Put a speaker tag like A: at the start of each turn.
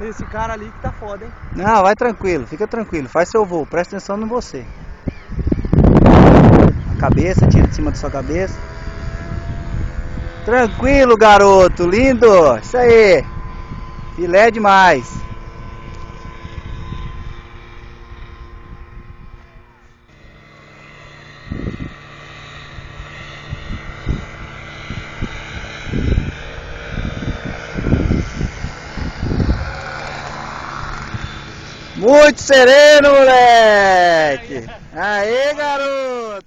A: nesse cara ali que tá foda, hein?
B: Não, vai tranquilo, fica tranquilo, faz seu voo, presta atenção no você. A cabeça, tira de cima da sua cabeça. Tranquilo, garoto, lindo, isso aí. Filé demais. Muito sereno, moleque. Aê, garoto.